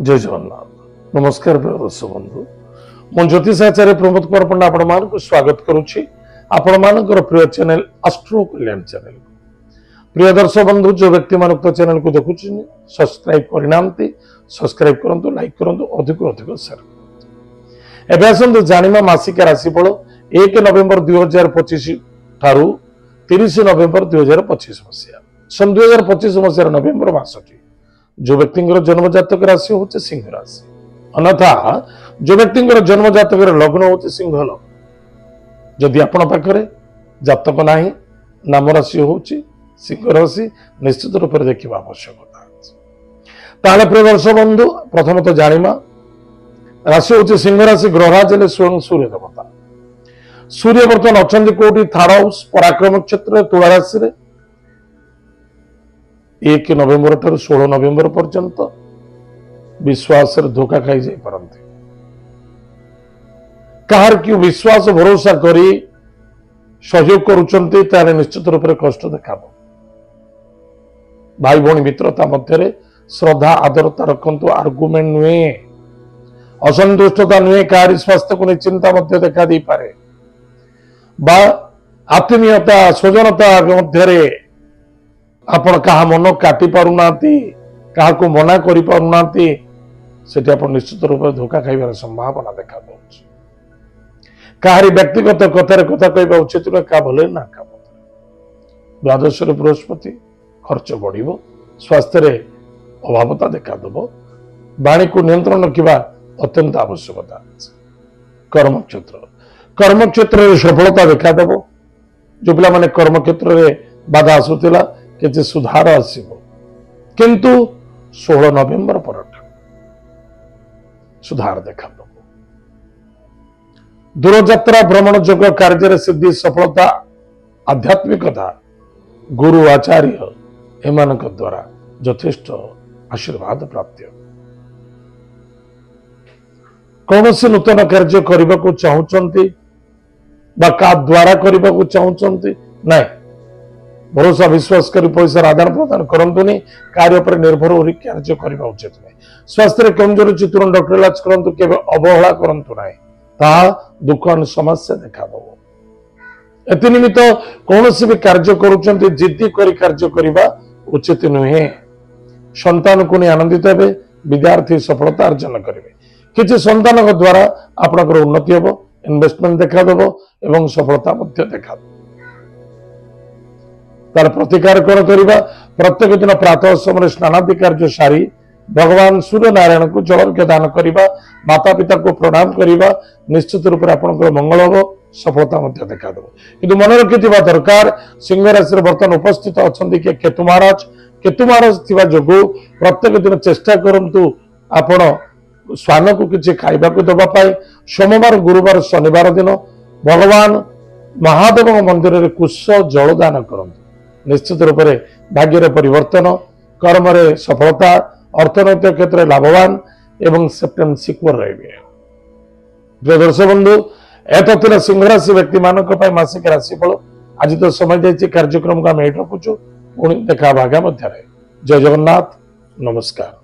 जय जगन्नाथ नमस्कार प्रिय दर्शक बंधु मु ज्योतिषाचार्य प्रमोद कुमार पंडा आपण मानक स्वागत करुछि आपण मानकर प्रिय चैनल एस्ट्रो कल्याण चैनल प्रिय दर्शक बंधु जो व्यक्ति मानक तो चैनल को देखुछि सब्सक्राइब करनांती सब्सक्राइब करंतु लाइक करंतु अधिक अधिक शेयर एबे आसंतु जानिमा मासिक राशिफल 1 नवेम्बर 2025 ठारू 30 नवेम्बर 2025 मसिया सन 2025 मसिया नवेम्बर मासटी जो व्यक्ति जन्म जातक राशि हूँ सिंह राशि अन्यथा जो व्यक्ति जन्म जातक लग्न हूँ सिंह लग्न जदि आपण पाखरे जातक ना नाम राशि हूँ सिंह राशि निश्चित रूप से देखा आवश्यकता प्रिय दर्शक बंधु प्रथम तो जानिमा राशि हूँ सिंह राशि ग्रहराज स्वयं सूर्य देवता सूर्य बर्तमान अच्छा कौटी थार्ड हाउस पराक्रम क्षेत्र तुला राशि 1 नवेम्बर ठारू 16 नवेम्बर पर्यंत विश्वास धोखा खाई जाई परंती कहार क्यों विश्वास भरोसा करी सहयोग करुचंती तारे निश्चित रूप से कष्ट देखाबो भाई भौणी मित्रता मध्य श्रद्धा आदरता रखंतु आर्गुमेंट नुहे असंतुष्टता नुहे कहारी स्वास्थ्य को चिंता मध्य देखा दी पारे बा आत्मीयता स्वजनता मध्य आपण कहा मन काटी पारुना क्या मना करि पारुना सेठी आपण निश्चित रूप से धोखा खाइबार संभावना देखा दउछि कहारी व्यक्तिगत कथार कथा कहबा उचित न का भले ना का द्वादश बृहस्पति खर्च बढ़िबो स्वास्थ्य रे अभावता देखा दबो वाणी को नियंत्रण रखिबा अत्यंत आवश्यकता कर्म क्षेत्र रे सफलता देखा दबो जो पिला माने कर्म क्षेत्र रे बाधा आसुतिला कि सुधार आसब किंतु 16 नवेम्बर पर सुधार देखा दूरयात्रा भ्रमण जोग कार्य सिद्धि सफलता आध्यात्मिकता गुरु आचार्य एमान द्वारा यथेष्ट आशीर्वाद प्राप्त कौन सी नूतन कार्य करने को चाहूंती का द्वारा करने को चाहूंती नहीं भरोसा विश्वास कर पैसा आदान प्रदान करंतुनी कार्य पर निर्भर हो कार्य करने उचित नहीं स्वास्थ्य कमजोर चितुरण डॉक्टर इलाज करंतु केबे अवहेला करंतु नहीं ता दुख समस्या देखा दबो एति निमित्त कौन सी भी कार्य करूचंती जिद्दी करी कार्य करबा उचित नुहे संतान को नहीं आनंदित हेबे विद्यार्थी सफलता अर्जन करेंगे किसी संतान द्वारा आपनकर उन्नति हेबो इन्वेस्टमेंट देखा दबो एवं सफलता मध्य देखा दबो तार प्रतिकार कौन करवा प्रत्येक दिन प्रातः समय स्नानादि कार्य सारी भगवान सूर्य नारायण को जल दान करवा माता पिता को प्रणाम करवा निश्चित रूप से आपंकर मंगल हम सफलता देखा दब कि मन रखि दरकार सिंह राशि बर्तमान उपस्थित अच्छा किए केतु महाराज थिबा जोगु प्रत्येक दिन चेष्टा करंतु आपण स्वान को किसी खाइबा को दबा सोमवार गुरुवार शनिवार दिन भगवान महादेव मंदिर में कुश जल दान करंतु निश्चित रूप से भाग्य परिवर्तन कर्म सफलता अर्थनैतिक क्षेत्र में लाभवान एवं सेप्टेम्बर सिक्योर रहे प्रिय दर्शक बंधु एत सिंह राशि व्यक्ति मानक मासिक राशिफल आज तो समय जाइए कार्यक्रम को आम रखुचु पुणी देखा भागा मध्य जय जगन्नाथ नमस्कार।